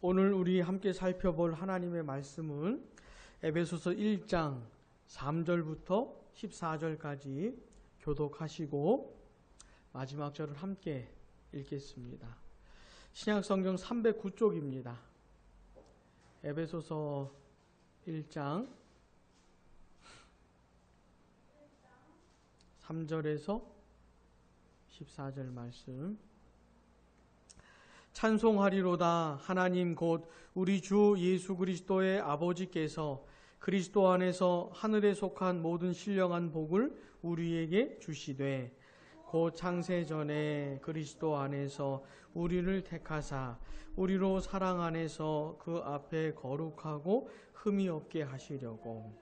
오늘 우리 함께 살펴볼 하나님의 말씀은 에베소서 1장 3절부터 14절까지 교독하시고 마지막 절을 함께 읽겠습니다. 신약성경 309쪽입니다. 에베소서 1장 3절에서 14절 말씀. 찬송하리로다. 하나님 곧 우리 주 예수 그리스도의 아버지께서 그리스도 안에서 하늘에 속한 모든 신령한 복을 우리에게 주시되 곧 창세 전에 그리스도 안에서 우리를 택하사 우리로 사랑 안에서 그 앞에 거룩하고 흠이 없게 하시려고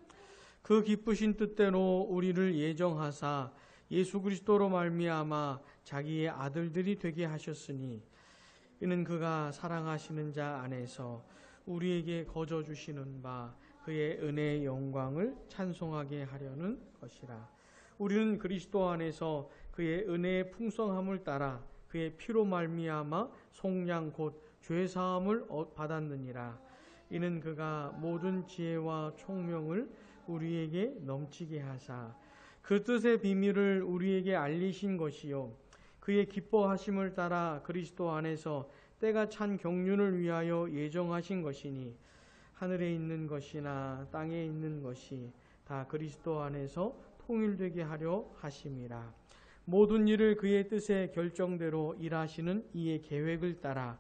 그 기쁘신 뜻대로 우리를 예정하사 예수 그리스도로 말미암아 자기의 아들들이 되게 하셨으니 이는 그가 사랑하시는 자 안에서 우리에게 거저 주시는 바 그의 은혜의 영광을 찬송하게 하려는 것이라. 우리는 그리스도 안에서 그의 은혜의 풍성함을 따라 그의 피로 말미암아 속량 곧 죄사함을 받았느니라. 이는 그가 모든 지혜와 총명을 우리에게 넘치게 하사 그 뜻의 비밀을 우리에게 알리신 것이요 그의 기뻐하심을 따라 그리스도 안에서 때가 찬 경륜을 위하여 예정하신 것이니 하늘에 있는 것이나 땅에 있는 것이 다 그리스도 안에서 통일되게 하려 하심이라. 모든 일을 그의 뜻의 결정대로 일하시는 이의 계획을 따라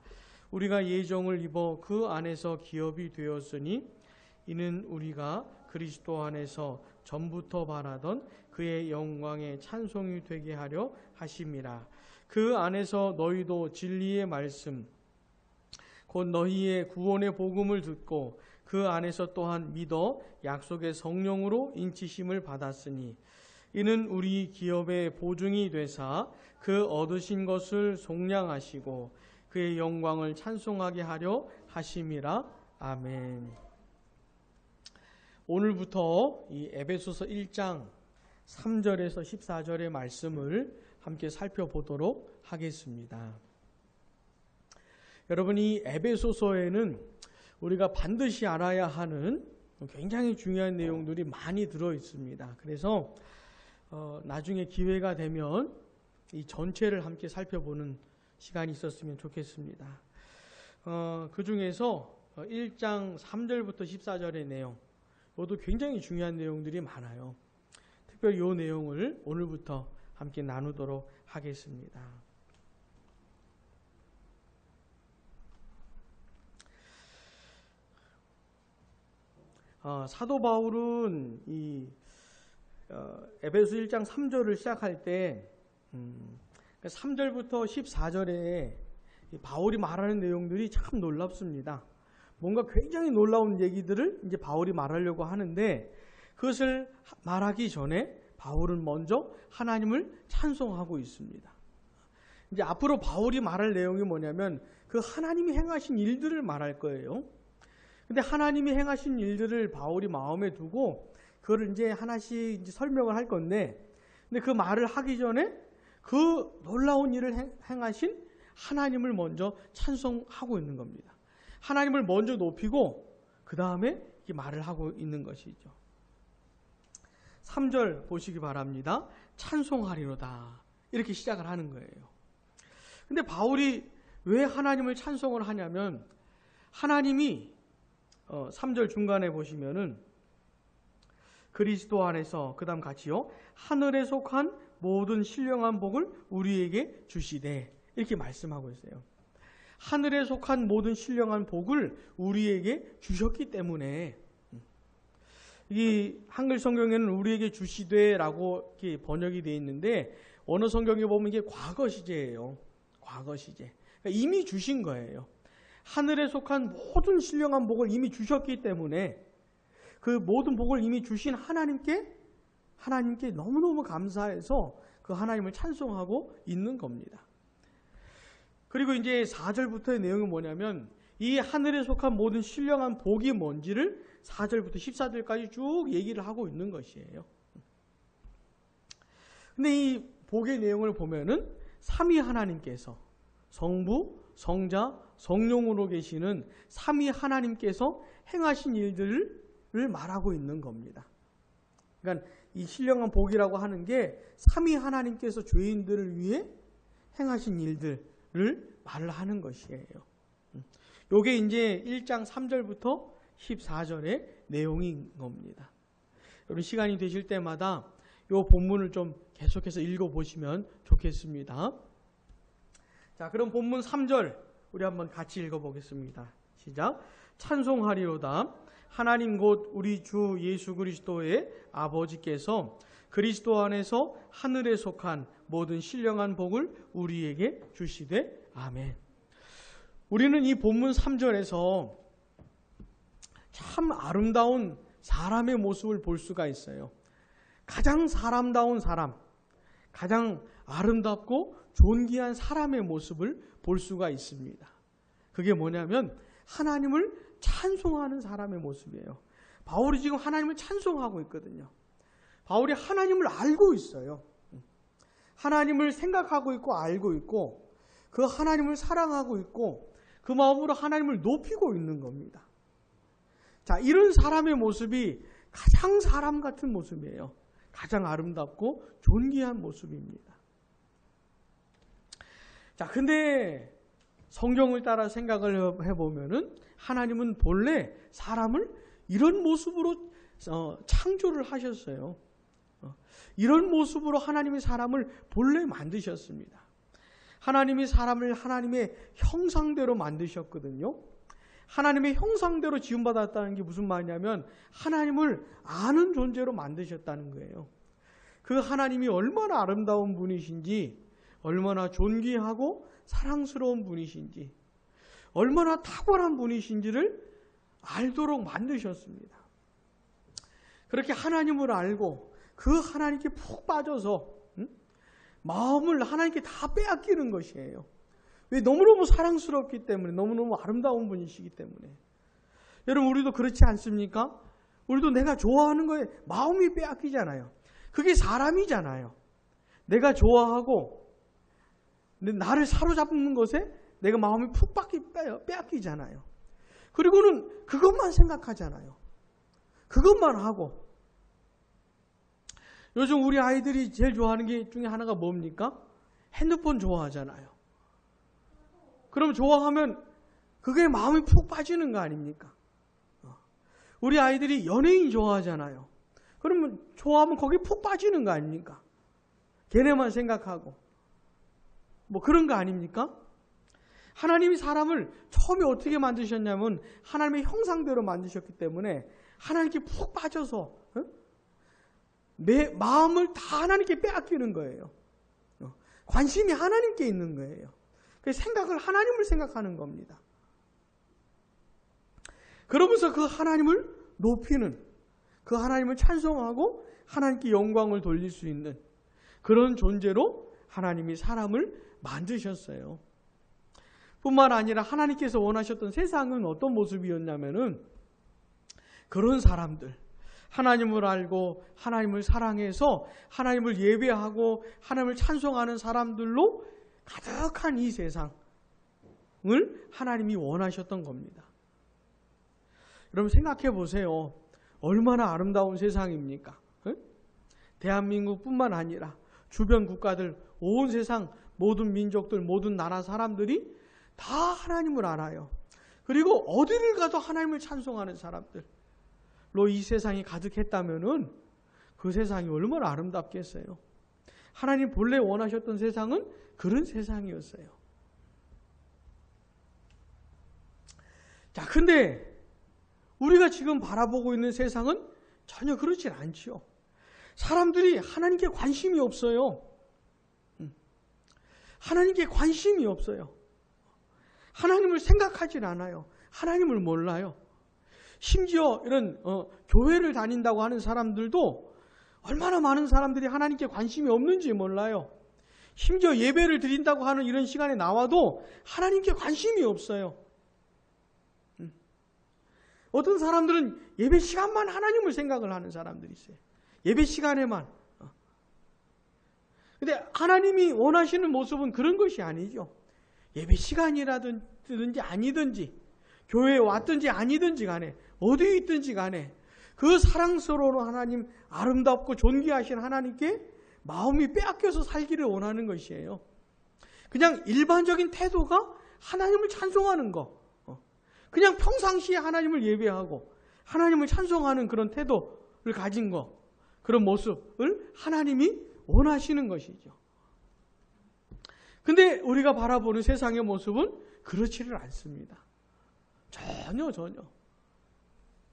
우리가 예정을 입어 그 안에서 기업이 되었으니 이는 우리가 그리스도 안에서 전부터 바라던 그의 영광의 찬송이 되게 하려 하심이라. 그 안에서 너희도 진리의 말씀 곧 너희의 구원의 복음을 듣고 그 안에서 또한 믿어 약속의 성령으로 인치심을 받았으니 이는 우리 기업의 보증이 되사 그 얻으신 것을 속량하시고 그의 영광을 찬송하게 하려 하심이라. 아멘. 오늘부터 이 에베소서 1장 3절에서 14절의 말씀을 함께 살펴보도록 하겠습니다. 여러분, 이 에베소서에는 우리가 반드시 알아야 하는 굉장히 중요한 내용들이 많이 들어 있습니다. 그래서 나중에 기회가 되면 이 전체를 함께 살펴보는 시간이 있었으면 좋겠습니다. 그 중에서 1장 3절부터 14절의 내용, 이것도 굉장히 중요한 내용들이 많아요. 특별히 이 내용을 오늘부터 함께 나누도록 하겠습니다. 사도 바울은 이 에베소 1장 3절을 시작할 때 3절부터 14절에 바울이 말하는 내용들이 참 놀랍습니다. 뭔가 굉장히 놀라운 얘기들을 이제 바울이 말하려고 하는데 그것을 말하기 전에 바울은 먼저 하나님을 찬송하고 있습니다. 이제 앞으로 바울이 말할 내용이 뭐냐면 그 하나님이 행하신 일들을 말할 거예요. 근데 하나님이 행하신 일들을 바울이 마음에 두고 그거를 이제 하나씩 이제 설명을 할 건데, 근데 그 말을 하기 전에 그 놀라운 일을 행하신 하나님을 먼저 찬송하고 있는 겁니다. 하나님을 먼저 높이고 그 다음에 이 말을 하고 있는 것이죠. 3절 보시기 바랍니다. 찬송하리로다. 이렇게 시작을 하는 거예요. 근데 바울이 왜 하나님을 찬송을 하냐면 하나님이 3절 중간에 보시면은 그리스도 안에서 그 다음 같이요 하늘에 속한 모든 신령한 복을 우리에게 주시되 이렇게 말씀하고 있어요. 하늘에 속한 모든 신령한 복을 우리에게 주셨기 때문에 이 한글 성경에는 우리에게 주시되라고 이렇게 번역이 되어 있는데 어느 성경에 보면 이게 과거 시제예요. 과거 시제. 그러니까 이미 주신 거예요. 하늘에 속한 모든 신령한 복을 이미 주셨기 때문에 그 모든 복을 이미 주신 하나님께 너무너무 감사해서 그 하나님을 찬송하고 있는 겁니다. 그리고 이제 4절부터의 내용은 뭐냐면 이 하늘에 속한 모든 신령한 복이 뭔지를 4절부터 14절까지 쭉 얘기를 하고 있는 것이에요. 근데 이 복의 내용을 보면은 삼위 하나님께서 성부, 성자, 성령으로 계시는 삼위 하나님께서 행하신 일들을 말하고 있는 겁니다. 그러니까 이 신령한 복이라고 하는 게 삼위 하나님께서 죄인들을 위해 행하신 일들을 말하는 것이에요. 요게 이제 1장 3절부터 14절의 내용인 겁니다. 여러분 시간이 되실 때마다 요 본문을 좀 계속해서 읽어보시면 좋겠습니다. 자, 그럼 본문 3절 우리 한번 같이 읽어보겠습니다. 시작. 찬송하리로다. 하나님 곧 우리 주 예수 그리스도의 아버지께서 그리스도 안에서 하늘에 속한 모든 신령한 복을 우리에게 주시되 아멘. 우리는 이 본문 3절에서 참 아름다운 사람의 모습을 볼 수가 있어요. 가장 사람다운 사람, 가장 아름답고 존귀한 사람의 모습을 볼 수가 있습니다. 그게 뭐냐면 하나님을 찬송하는 사람의 모습이에요. 바울이 지금 하나님을 찬송하고 있거든요. 바울이 하나님을 알고 있어요. 하나님을 생각하고 있고 알고 있고 그 하나님을 사랑하고 있고 그 마음으로 하나님을 높이고 있는 겁니다. 자, 이런 사람의 모습이 가장 사람 같은 모습이에요. 가장 아름답고 존귀한 모습입니다. 자, 근데 성경을 따라 생각을 해보면은 하나님은 본래 사람을 이런 모습으로 창조를 하셨어요. 이런 모습으로 하나님이 사람을 본래 만드셨습니다. 하나님이 사람을 하나님의 형상대로 만드셨거든요. 하나님의 형상대로 지음받았다는 게 무슨 말이냐면 하나님을 아는 존재로 만드셨다는 거예요. 그 하나님이 얼마나 아름다운 분이신지, 얼마나 존귀하고 사랑스러운 분이신지, 얼마나 탁월한 분이신지를 알도록 만드셨습니다. 그렇게 하나님을 알고 그 하나님께 푹 빠져서 마음을 하나님께 다 빼앗기는 것이에요. 왜? 너무너무 사랑스럽기 때문에, 너무너무 아름다운 분이시기 때문에. 여러분, 우리도 그렇지 않습니까? 우리도 내가 좋아하는 거에 마음이 빼앗기잖아요. 그게 사람이잖아요. 내가 좋아하고 나를 사로잡는 것에 내가 마음이 푹 빼앗기잖아요. 그리고는 그것만 생각하잖아요. 그것만 하고. 요즘 우리 아이들이 제일 좋아하는 게 중에 하나가 뭡니까? 핸드폰 좋아하잖아요. 그럼 좋아하면 그게 마음이 푹 빠지는 거 아닙니까? 우리 아이들이 연예인 좋아하잖아요. 그러면 좋아하면 거기 푹 빠지는 거 아닙니까? 걔네만 생각하고. 뭐 그런 거 아닙니까? 하나님이 사람을 처음에 어떻게 만드셨냐면 하나님의 형상대로 만드셨기 때문에 하나님께 푹 빠져서 내 마음을 다 하나님께 빼앗기는 거예요. 관심이 하나님께 있는 거예요. 그 생각을 하나님을 생각하는 겁니다. 그러면서 그 하나님을 높이는, 그 하나님을 찬송하고 하나님께 영광을 돌릴 수 있는 그런 존재로 하나님이 사람을 만드셨어요. 뿐만 아니라 하나님께서 원하셨던 세상은 어떤 모습이었냐면은 그런 사람들, 하나님을 알고 하나님을 사랑해서 하나님을 예배하고 하나님을 찬송하는 사람들로 가득한 이 세상을 하나님이 원하셨던 겁니다. 여러분 생각해 보세요. 얼마나 아름다운 세상입니까? 대한민국뿐만 아니라 주변 국가들, 온 세상 모든 민족들, 모든 나라 사람들이 다 하나님을 알아요. 그리고 어디를 가도 하나님을 찬송하는 사람들로 이 세상이 가득했다면은 그 세상이 얼마나 아름답겠어요. 하나님 본래 원하셨던 세상은 그런 세상이었어요. 자, 근데 우리가 지금 바라보고 있는 세상은 전혀 그렇진 않지요. 사람들이 하나님께 관심이 없어요. 하나님께 관심이 없어요. 하나님을 생각하진 않아요. 하나님을 몰라요. 심지어 이런 교회를 다닌다고 하는 사람들도 얼마나 많은 사람들이 하나님께 관심이 없는지 몰라요. 심지어 예배를 드린다고 하는 이런 시간에 나와도 하나님께 관심이 없어요. 어떤 사람들은 예배 시간만 하나님을 생각을 하는 사람들이 있어요. 예배 시간에만. 근데 하나님이 원하시는 모습은 그런 것이 아니죠. 예배 시간이라든지 아니든지 교회에 왔든지 아니든지 간에 어디에 있든지 간에 그 사랑스러운 하나님, 아름답고 존귀하신 하나님께 마음이 빼앗겨서 살기를 원하는 것이에요. 그냥 일반적인 태도가 하나님을 찬송하는 거, 그냥 평상시에 하나님을 예배하고 하나님을 찬송하는 그런 태도를 가진 거, 그런 모습을 하나님이 원하시는 것이죠. 근데 우리가 바라보는 세상의 모습은 그렇지를 않습니다. 전혀.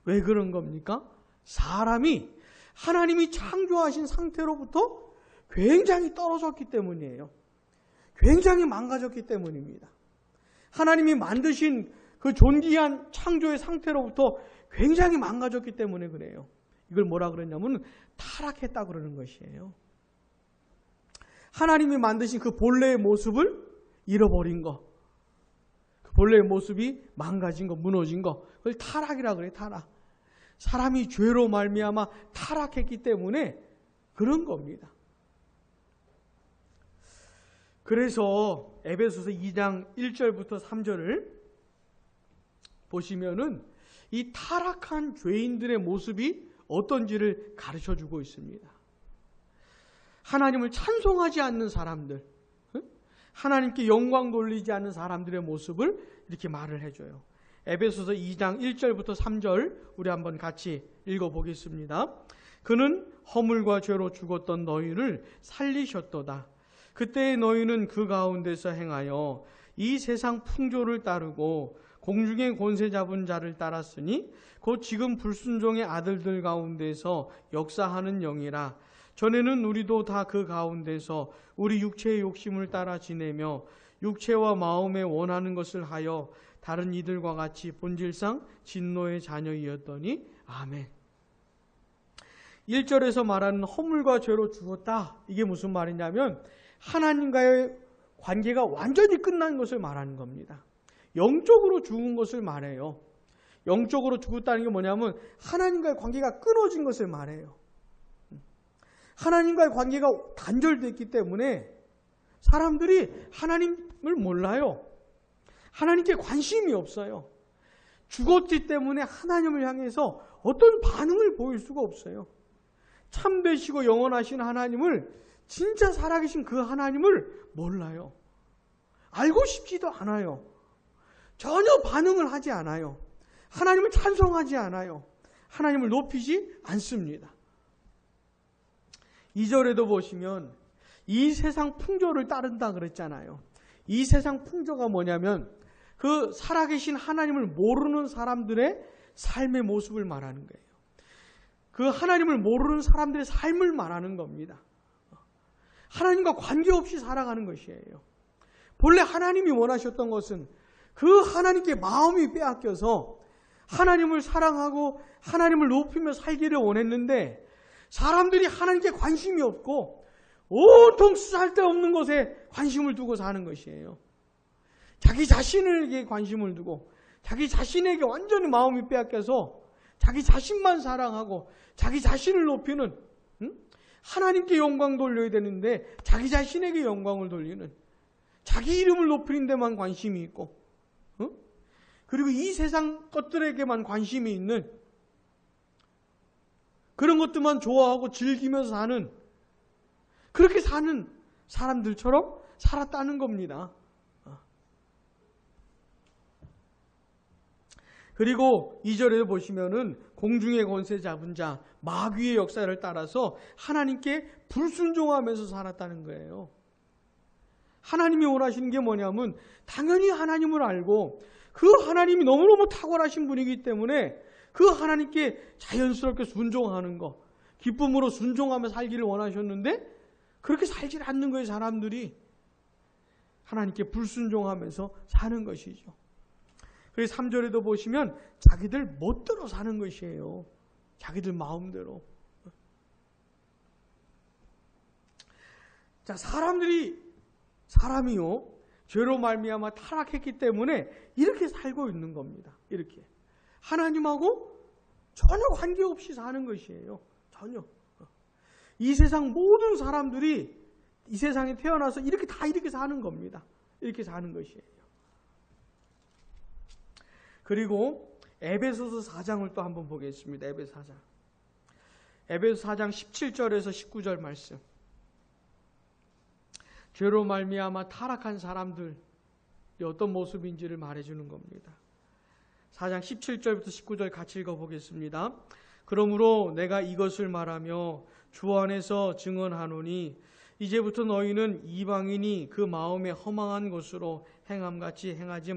왜 그런 겁니까? 사람이 하나님이 창조하신 상태로부터 굉장히 떨어졌기 때문이에요. 굉장히 망가졌기 때문입니다. 하나님이 만드신 그 존귀한 창조의 상태로부터 굉장히 망가졌기 때문에 그래요. 이걸 뭐라 그러냐면 타락했다 그러는 것이에요. 하나님이 만드신 그 본래의 모습을 잃어버린 거, 그 본래의 모습이 망가진 거, 무너진 거, 그걸 타락이라 그래요. 타락. 사람이 죄로 말미암아 타락했기 때문에 그런 겁니다. 그래서 에베소서 2장 1절부터 3절을 보시면은 이 타락한 죄인들의 모습이 어떤지를 가르쳐 주고 있습니다. 하나님을 찬송하지 않는 사람들, 하나님께 영광 돌리지 않는 사람들의 모습을 이렇게 말을 해줘요. 에베소서 2장 1절부터 3절 우리 한번 같이 읽어보겠습니다. 그는 허물과 죄로 죽었던 너희를 살리셨도다. 그때의 너희는 그 가운데서 행하여 이 세상 풍조를 따르고 공중의 권세 잡은 자를 따랐으니 곧 지금 불순종의 아들들 가운데서 역사하는 영이라. 전에는 우리도 다 그 가운데서 우리 육체의 욕심을 따라 지내며 육체와 마음에 원하는 것을 하여 다른 이들과 같이 본질상 진노의 자녀이었더니 아멘. 1절에서 말하는 허물과 죄로 죽었다. 이게 무슨 말이냐면 하나님과의 관계가 완전히 끝난 것을 말하는 겁니다. 영적으로 죽은 것을 말해요. 영적으로 죽었다는 게 뭐냐면 하나님과의 관계가 끊어진 것을 말해요. 하나님과의 관계가 단절됐기 때문에 사람들이 하나님을 몰라요. 하나님께 관심이 없어요. 죽었기 때문에 하나님을 향해서 어떤 반응을 보일 수가 없어요. 참되시고 영원하신 하나님을, 진짜 살아계신 그 하나님을 몰라요. 알고 싶지도 않아요. 전혀 반응을 하지 않아요. 하나님을 찬송하지 않아요. 하나님을 높이지 않습니다. 2절에도 보시면 이 세상 풍조를 따른다 그랬잖아요. 이 세상 풍조가 뭐냐면 그 살아계신 하나님을 모르는 사람들의 삶의 모습을 말하는 거예요. 그 하나님을 모르는 사람들의 삶을 말하는 겁니다. 하나님과 관계없이 살아가는 것이에요. 본래 하나님이 원하셨던 것은 그 하나님께 마음이 빼앗겨서 하나님을 사랑하고 하나님을 높이며 살기를 원했는데 사람들이 하나님께 관심이 없고 온통 쓸데없는 것에 관심을 두고 사는 것이에요. 자기 자신에게 관심을 두고 자기 자신에게 완전히 마음이 빼앗겨서 자기 자신만 사랑하고 자기 자신을 높이는, 하나님께 영광 돌려야 되는데 자기 자신에게 영광을 돌리는, 자기 이름을 높이는 데만 관심이 있고, 그리고 이 세상 것들에게만 관심이 있는, 그런 것들만 좋아하고 즐기면서 사는, 그렇게 사는 사람들처럼 살았다는 겁니다. 그리고 2절에 보시면은 공중의 권세 잡은 자, 마귀의 역사를 따라서 하나님께 불순종하면서 살았다는 거예요. 하나님이 원하시는 게 뭐냐면 당연히 하나님을 알고 그 하나님이 너무너무 탁월하신 분이기 때문에 그 하나님께 자연스럽게 순종하는 거, 기쁨으로 순종하며 살기를 원하셨는데 그렇게 살지 않는 거예요. 사람들이 하나님께 불순종하면서 사는 것이죠. 그래서 3절에도 보시면 자기들 멋대로 사는 것이에요. 자기들 마음대로. 자, 사람이요 죄로 말미암아 타락했기 때문에 이렇게 살고 있는 겁니다. 이렇게 하나님하고 전혀 관계없이 사는 것이에요. 전혀. 이 세상 모든 사람들이 이 세상에 태어나서 이렇게 다 이렇게 사는 겁니다. 이렇게 사는 것이에요. 그리고 에베소서 4장을 또 한번 보겠습니다. 에베소 4장. 에베소 4장 17절에서 19절 말씀. 죄로 말미암아 타락한 사람들이 어떤 모습인지를 말해주는 겁니다. 4장 17절부터 19절 같이 읽어보겠습니다. 그러므로 내가 이것을 말하며 주 안에서 증언하노니 이제부터 너희는 이방인이 그 마음에 허망한 것으로 행함같이 행하지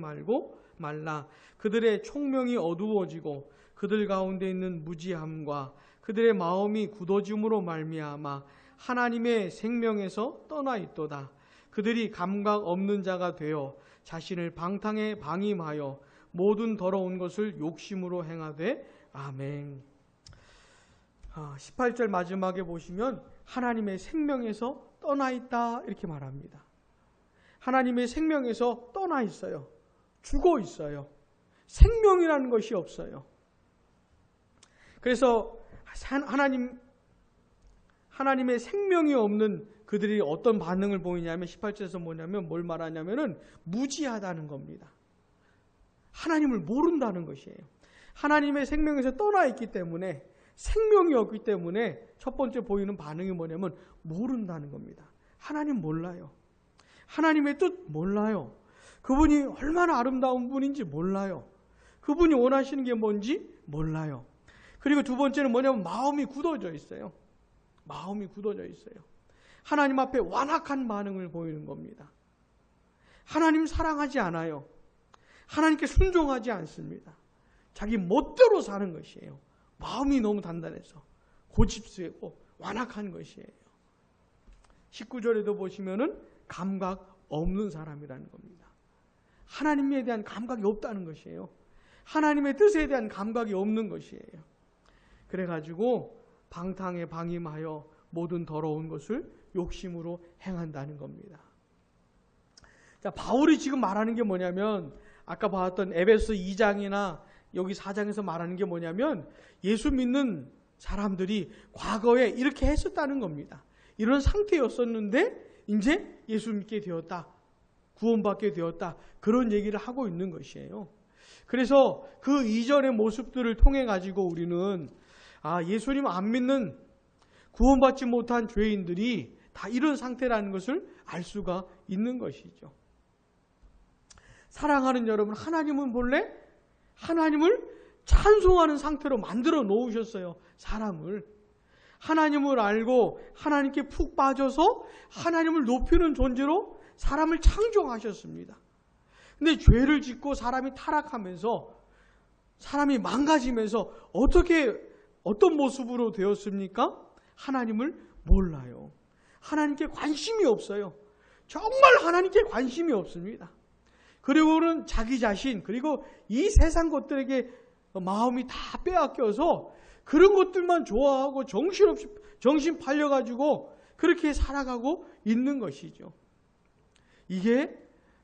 말라. 그들의 총명이 어두워지고 그들 가운데 있는 무지함과 그들의 마음이 굳어짐으로 말미암아 하나님의 생명에서 떠나 있도다. 그들이 감각 없는 자가 되어 자신을 방탕에 방임하여 모든 더러운 것을 욕심으로 행하되 아멘. 18절 마지막에 보시면 하나님의 생명에서 떠나 있다 이렇게 말합니다. 하나님의 생명에서 떠나 있어요. 죽어 있어요. 생명이라는 것이 없어요. 그래서 하나님의 생명이 없는 그들이 어떤 반응을 보이냐면 18절에서 뭐냐면 뭘 말하냐면은 무지하다는 겁니다. 하나님을 모른다는 것이에요. 하나님의 생명에서 떠나 있기 때문에 생명이 없기 때문에 첫 번째 보이는 반응이 뭐냐면 모른다는 겁니다. 하나님 몰라요. 하나님의 뜻 몰라요. 그분이 얼마나 아름다운 분인지 몰라요. 그분이 원하시는 게 뭔지 몰라요. 그리고 두 번째는 뭐냐면 마음이 굳어져 있어요. 마음이 굳어져 있어요. 하나님 앞에 완악한 반응을 보이는 겁니다. 하나님 사랑하지 않아요. 하나님께 순종하지 않습니다. 자기 멋대로 사는 것이에요. 마음이 너무 단단해서 고집세고 완악한 것이에요. 19절에도 보시면은 감각 없는 사람이라는 겁니다. 하나님에 대한 감각이 없다는 것이에요. 하나님의 뜻에 대한 감각이 없는 것이에요. 그래가지고 방탕에 방임하여 모든 더러운 것을 욕심으로 행한다는 겁니다. 자, 바울이 지금 말하는 게 뭐냐면 아까 봤던 에베소 2장이나 여기 4장에서 말하는 게 뭐냐면 예수 믿는 사람들이 과거에 이렇게 했었다는 겁니다. 이런 상태였었는데 이제 예수 믿게 되었다. 구원받게 되었다. 그런 얘기를 하고 있는 것이에요. 그래서 그 이전의 모습들을 통해 가지고 우리는 예수님 안 믿는 구원받지 못한 죄인들이 다 이런 상태라는 것을 알 수가 있는 것이죠. 사랑하는 여러분, 하나님은 본래 하나님을 찬송하는 상태로 만들어 놓으셨어요. 사람을. 하나님을 알고 하나님께 푹 빠져서 하나님을 높이는 존재로 사람을 창조하셨습니다. 근데 죄를 짓고 사람이 타락하면서 사람이 망가지면서 어떤 모습으로 되었습니까? 하나님을 몰라요. 하나님께 관심이 없어요. 정말 하나님께 관심이 없습니다. 그리고는 자기 자신 그리고 이 세상 것들에게 마음이 다 빼앗겨서 그런 것들만 좋아하고 정신없이 정신 팔려가지고 그렇게 살아가고 있는 것이죠. 이게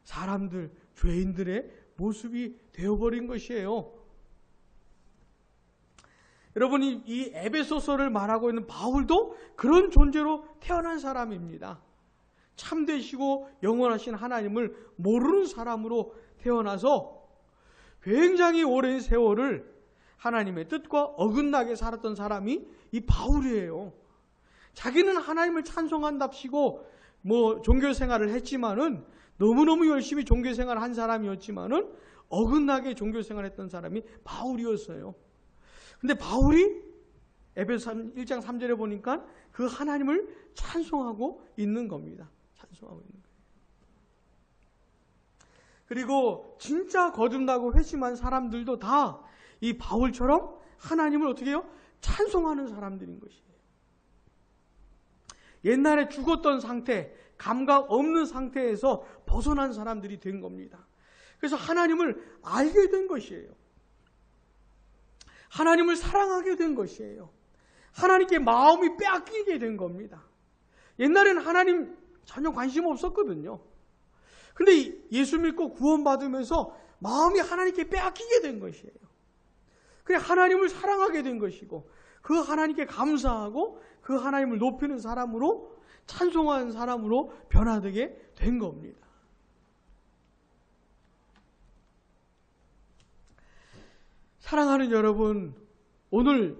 사람들, 죄인들의 모습이 되어버린 것이에요. 여러분이 이 에베소서를 말하고 있는 바울도 그런 존재로 태어난 사람입니다. 참되시고 영원하신 하나님을 모르는 사람으로 태어나서 굉장히 오랜 세월을 하나님의 뜻과 어긋나게 살았던 사람이 이 바울이에요. 자기는 하나님을 찬송한답시고 종교 생활을 했지만은 너무너무 열심히 종교 생활을 한 사람이었지만은 어긋나게 종교 생활을 했던 사람이 바울이었어요. 근데 바울이 에베소 1장 3절에 보니까 그 하나님을 찬송하고 있는 겁니다. 찬송하고 있는 거예요. 그리고 진짜 거듭나고 회심한 사람들도 다 이 바울처럼 하나님을 어떻게 해요? 찬송하는 사람들인 것이에요. 옛날에 죽었던 상태, 감각 없는 상태에서 벗어난 사람들이 된 겁니다. 그래서 하나님을 알게 된 것이에요. 하나님을 사랑하게 된 것이에요. 하나님께 마음이 빼앗기게 된 겁니다. 옛날에는 하나님 전혀 관심 없었거든요. 근데 예수 믿고 구원받으면서 마음이 하나님께 빼앗기게 된 것이에요. 그냥 하나님을 사랑하게 된 것이고 그 하나님께 감사하고 그 하나님을 높이는 사람으로 찬송하는 사람으로 변화되게 된 겁니다. 사랑하는 여러분, 오늘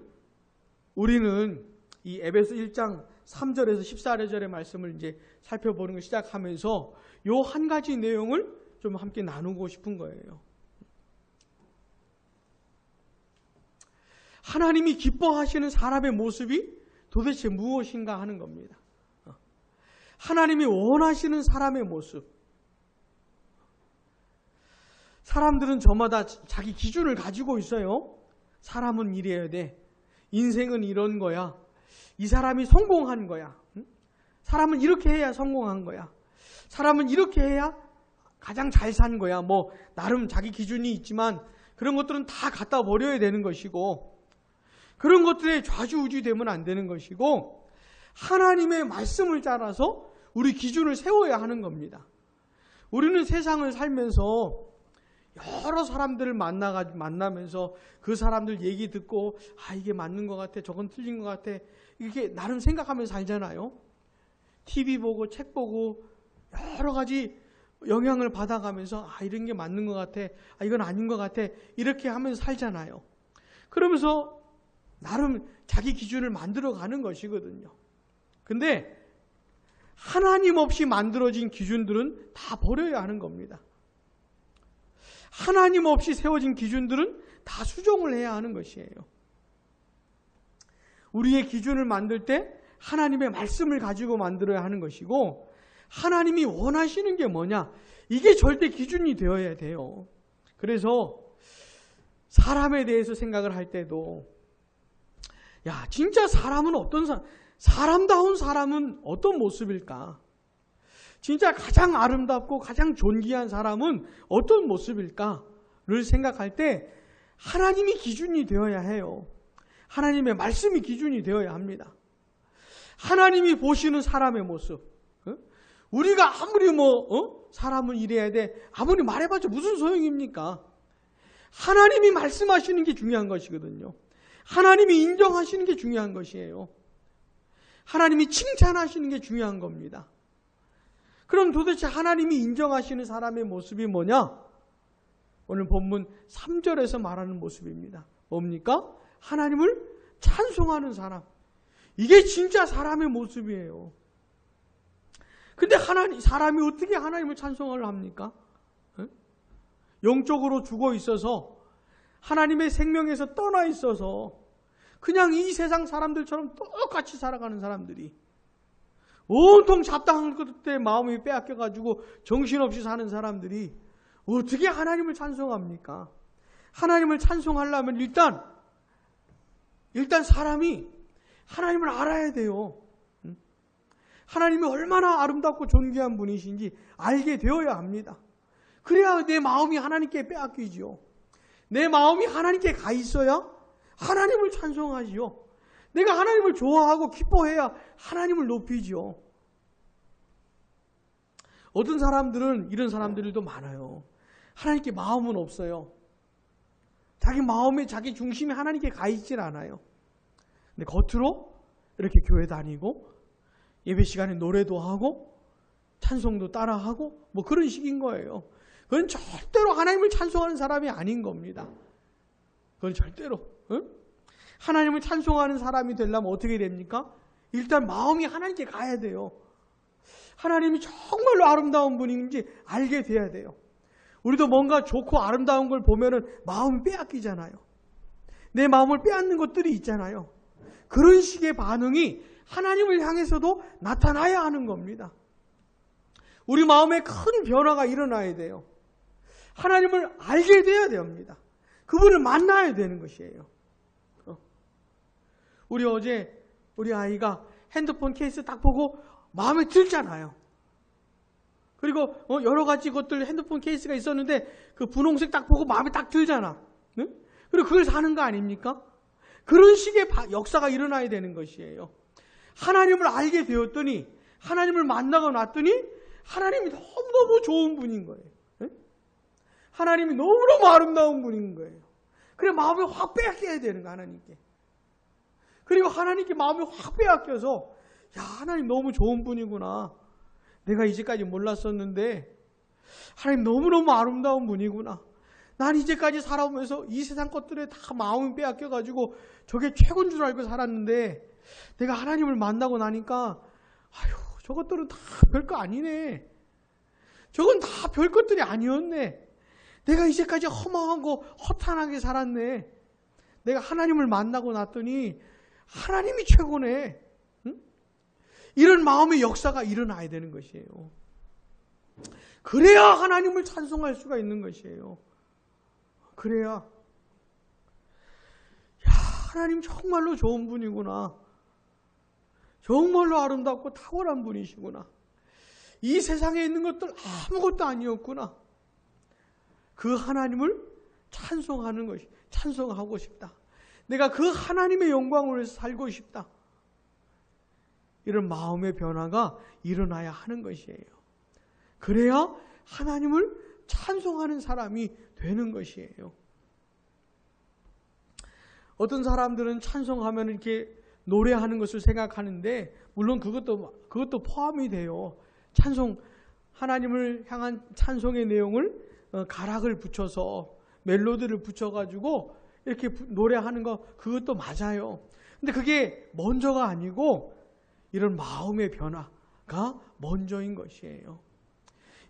우리는 이 에베소 1장 3절에서 14절의 말씀을 이제 살펴보는 걸 시작하면서 요 한 가지 내용을 좀 함께 나누고 싶은 거예요. 하나님이 기뻐하시는 사람의 모습이 도대체 무엇인가 하는 겁니다. 하나님이 원하시는 사람의 모습. 사람들은 저마다 자기 기준을 가지고 있어요. 사람은 이래야 돼. 인생은 이런 거야. 이 사람이 성공한 거야. 사람은 이렇게 해야 성공한 거야. 사람은 이렇게 해야 가장 잘 산 거야. 뭐 나름 자기 기준이 있지만 그런 것들은 다 갖다 버려야 되는 것이고, 그런 것들에 좌지우지되면 안 되는 것이고, 하나님의 말씀을 따라서 우리 기준을 세워야 하는 겁니다. 우리는 세상을 살면서 여러 사람들을 만나면서 그 사람들 얘기 듣고 이게 맞는 것 같아, 저건 틀린 것 같아, 이렇게 나름 생각하면서 살잖아요. TV 보고 책 보고 여러 가지 영향을 받아가면서 이런 게 맞는 것 같아, 이건 아닌 것 같아, 이렇게 하면서 살잖아요. 그러면서 나름 자기 기준을 만들어가는 것이거든요. 근데 하나님 없이 만들어진 기준들은 다 버려야 하는 겁니다. 하나님 없이 세워진 기준들은 다 수정을 해야 하는 것이에요. 우리의 기준을 만들 때 하나님의 말씀을 가지고 만들어야 하는 것이고, 하나님이 원하시는 게 뭐냐, 이게 절대 기준이 되어야 돼요. 그래서 사람에 대해서 생각을 할 때도, 진짜 사람은 어떤 사람다운 사람은 어떤 모습일까? 진짜 가장 아름답고 가장 존귀한 사람은 어떤 모습일까를 생각할 때 하나님이 기준이 되어야 해요. 하나님의 말씀이 기준이 되어야 합니다. 하나님이 보시는 사람의 모습. 우리가 아무리 사람은 이래야 돼, 아무리 말해봤자 무슨 소용입니까? 하나님이 말씀하시는 게 중요한 것이거든요. 하나님이 인정하시는 게 중요한 것이에요. 하나님이 칭찬하시는 게 중요한 겁니다. 그럼 도대체 하나님이 인정하시는 사람의 모습이 뭐냐? 오늘 본문 3절에서 말하는 모습입니다. 뭡니까? 하나님을 찬송하는 사람. 이게 진짜 사람의 모습이에요. 근데 사람이 어떻게 하나님을 찬송을 합니까? 영적으로 죽어 있어서, 하나님의 생명에서 떠나 있어서 그냥 이 세상 사람들처럼 똑같이 살아가는 사람들이, 온통 잡다한 그때 마음이 빼앗겨가지고 정신없이 사는 사람들이 어떻게 하나님을 찬송합니까? 하나님을 찬송하려면 일단 사람이 하나님을 알아야 돼요. 하나님이 얼마나 아름답고 존귀한 분이신지 알게 되어야 합니다. 그래야 내 마음이 하나님께 빼앗기지요. 내 마음이 하나님께 가 있어야 하나님을 찬송하지요. 내가 하나님을 좋아하고 기뻐해야 하나님을 높이지요. 어떤 사람들은 이런 사람들도 많아요. 하나님께 마음은 없어요. 자기 마음에, 자기 중심이 하나님께 가 있질 않아요. 근데 겉으로 이렇게 교회 다니고 예배 시간에 노래도 하고 찬송도 따라하고 뭐 그런 식인 거예요. 그건 절대로 하나님을 찬송하는 사람이 아닌 겁니다. 그건 절대로. 하나님을 찬송하는 사람이 되려면 어떻게 됩니까? 일단 마음이 하나님께 가야 돼요. 하나님이 정말로 아름다운 분인지 알게 돼야 돼요. 우리도 뭔가 좋고 아름다운 걸 보면은 마음이 빼앗기잖아요. 내 마음을 빼앗는 것들이 있잖아요. 그런 식의 반응이 하나님을 향해서도 나타나야 하는 겁니다. 우리 마음에 큰 변화가 일어나야 돼요. 하나님을 알게 돼야 됩니다. 그분을 만나야 되는 것이에요. 우리 어제 우리 아이가 핸드폰 케이스 딱 보고 마음에 들잖아요. 그리고 여러 가지 것들 핸드폰 케이스가 있었는데 그 분홍색 딱 보고 마음에 딱 들잖아. 네? 그리고 그걸 사는 거 아닙니까? 그런 식의 역사가 일어나야 되는 것이에요. 하나님을 알게 되었더니, 하나님을 만나고 났더니 하나님이 너무너무 좋은 분인 거예요. 네? 하나님이 너무너무 아름다운 분인 거예요. 그래 마음에 확 빼앗겨야 되는 거야, 하나님께. 그리고 하나님께 마음이 확 빼앗겨서, 야, 하나님 너무 좋은 분이구나. 내가 이제까지 몰랐었는데 하나님 너무너무 아름다운 분이구나. 난 이제까지 살아오면서 이 세상 것들에 다 마음이 빼앗겨가지고 저게 최고인 줄 알고 살았는데 내가 하나님을 만나고 나니까 아유, 저것들은 다 별거 아니네. 저건 다 별 것들이 아니었네. 내가 이제까지 허망하고 허탄하게 살았네. 내가 하나님을 만나고 났더니 하나님이 최고네. 응? 이런 마음의 역사가 일어나야 되는 것이에요. 그래야 하나님을 찬송할 수가 있는 것이에요. 그래야 야, 하나님 정말로 좋은 분이구나. 정말로 아름답고 탁월한 분이시구나. 이 세상에 있는 것들 아무것도 아니었구나. 그 하나님을 찬송하는 것이, 찬송하고 싶다. 내가 그 하나님의 영광을 위해서 살고 싶다. 이런 마음의 변화가 일어나야 하는 것이에요. 그래야 하나님을 찬송하는 사람이 되는 것이에요. 어떤 사람들은 찬송하면 이렇게 노래하는 것을 생각하는데, 물론 그것도 포함이 돼요. 찬송, 하나님을 향한 찬송의 내용을 가락을 붙여서 멜로디를 붙여가지고 이렇게 노래하는 거, 그것도 맞아요. 근데 그게 먼저가 아니고 이런 마음의 변화가 먼저인 것이에요.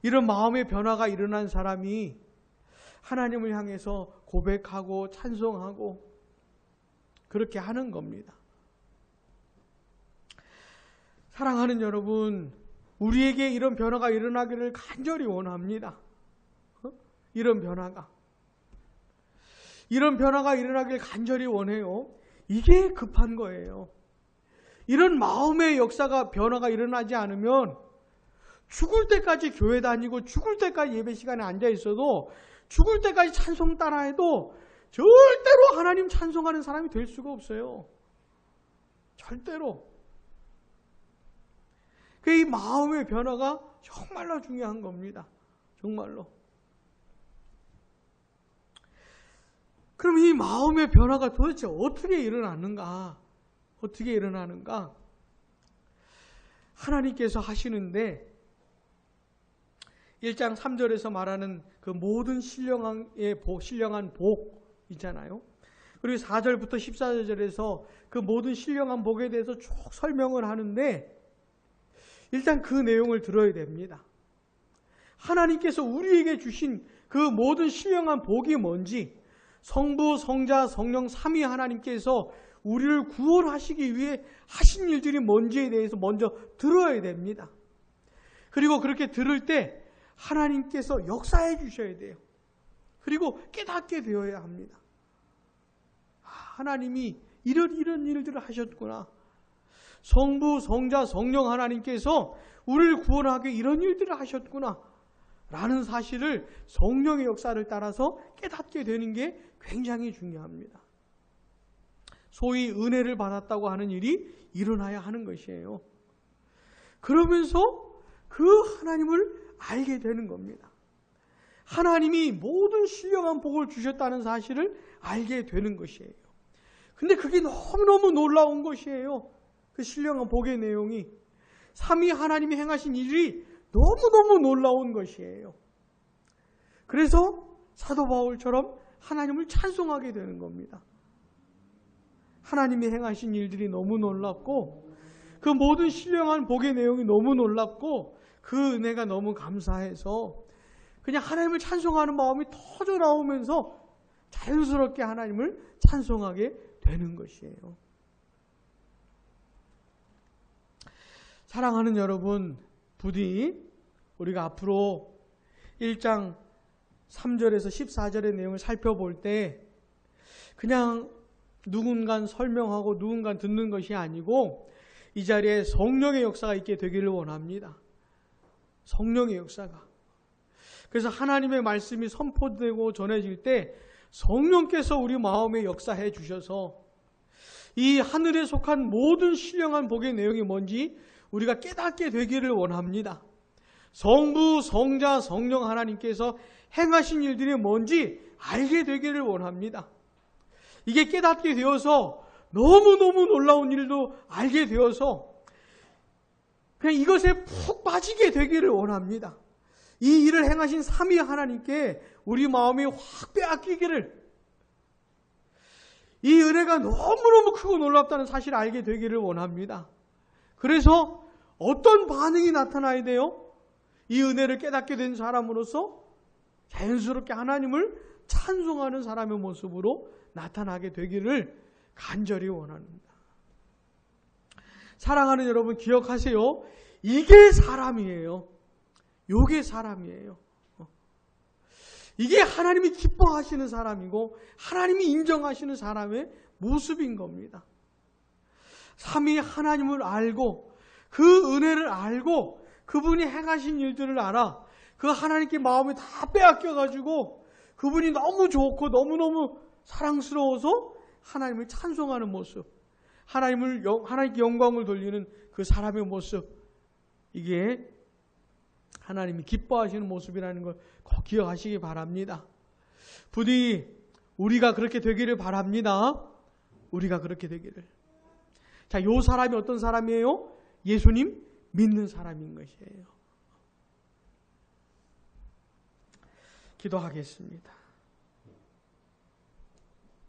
이런 마음의 변화가 일어난 사람이 하나님을 향해서 고백하고 찬송하고 그렇게 하는 겁니다. 사랑하는 여러분, 우리에게 이런 변화가 일어나기를 간절히 원합니다. 이런 변화가 일어나길 간절히 원해요. 이게 급한 거예요. 이런 마음의 역사가, 변화가 일어나지 않으면 죽을 때까지 교회 다니고 죽을 때까지 예배 시간에 앉아 있어도, 죽을 때까지 찬송 따라해도 절대로 하나님 찬송하는 사람이 될 수가 없어요. 절대로. 이 마음의 변화가 정말로 중요한 겁니다. 정말로. 그럼 이 마음의 변화가 도대체 어떻게 일어나는가? 어떻게 일어나는가? 하나님께서 하시는데 1장 3절에서 말하는 그 모든 신령한 복 있잖아요. 그리고 4절부터 14절에서 그 모든 신령한 복에 대해서 쭉 설명을 하는데, 일단 그 내용을 들어야 됩니다. 하나님께서 우리에게 주신 그 모든 신령한 복이 뭔지, 성부, 성자, 성령 삼위 하나님께서 우리를 구원하시기 위해 하신 일들이 뭔지에 대해서 먼저 들어야 됩니다. 그리고 그렇게 들을 때 하나님께서 역사해 주셔야 돼요. 그리고 깨닫게 되어야 합니다. 하나님이 이런 일들을 하셨구나. 성부, 성자, 성령 하나님께서 우리를 구원하기 이런 일들을 하셨구나 라는 사실을 성령의 역사를 따라서 깨닫게 되는 게 굉장히 중요합니다. 소위 은혜를 받았다고 하는 일이 일어나야 하는 것이에요. 그러면서 그 하나님을 알게 되는 겁니다. 하나님이 모든 신령한 복을 주셨다는 사실을 알게 되는 것이에요. 근데 그게 너무너무 놀라운 것이에요. 그 신령한 복의 내용이, 삼위 하나님이 행하신 일이 너무너무 놀라운 것이에요. 그래서 사도 바울처럼 하나님을 찬송하게 되는 겁니다. 하나님이 행하신 일들이 너무 놀랍고, 그 모든 신령한 복의 내용이 너무 놀랍고, 그 은혜가 너무 감사해서 그냥 하나님을 찬송하는 마음이 터져 나오면서 자연스럽게 하나님을 찬송하게 되는 것이에요. 사랑하는 여러분, 부디 우리가 앞으로 1장 3절에서 14절의 내용을 살펴볼 때 그냥 누군가 설명하고 누군가 듣는 것이 아니고 이 자리에 성령의 역사가 있게 되기를 원합니다. 성령의 역사가. 그래서 하나님의 말씀이 선포되고 전해질 때 성령께서 우리 마음에 역사해 주셔서 이 하늘에 속한 모든 신령한 복의 내용이 뭔지 우리가 깨닫게 되기를 원합니다. 성부, 성자, 성령 하나님께서 행하신 일들이 뭔지 알게 되기를 원합니다. 이게 깨닫게 되어서 너무너무 놀라운 일도 알게 되어서 그냥 이것에 푹 빠지게 되기를 원합니다. 이 일을 행하신 삼위 하나님께 우리 마음이 확 빼앗기기를, 이 은혜가 너무너무 크고 놀랍다는 사실을 알게 되기를 원합니다. 그래서 어떤 반응이 나타나야 돼요? 이 은혜를 깨닫게 된 사람으로서 자연스럽게 하나님을 찬송하는 사람의 모습으로 나타나게 되기를 간절히 원합니다. 사랑하는 여러분, 기억하세요. 이게 사람이에요. 요게 사람이에요. 이게 하나님이 기뻐하시는 사람이고 하나님이 인정하시는 사람의 모습인 겁니다. 삼위 하나님을 알고 그 은혜를 알고 그분이 행하신 일들을 알아 그 하나님께 마음이 다 빼앗겨가지고 그분이 너무 좋고 너무너무 사랑스러워서 하나님을 찬송하는 모습, 하나님께 영광을 돌리는 그 사람의 모습, 이게 하나님이 기뻐하시는 모습이라는 걸 꼭 기억하시기 바랍니다. 부디 우리가 그렇게 되기를 바랍니다. 우리가 그렇게 되기를. 자, 요 사람이 어떤 사람이에요? 예수님 믿는 사람인 것이에요. 기도하겠습니다.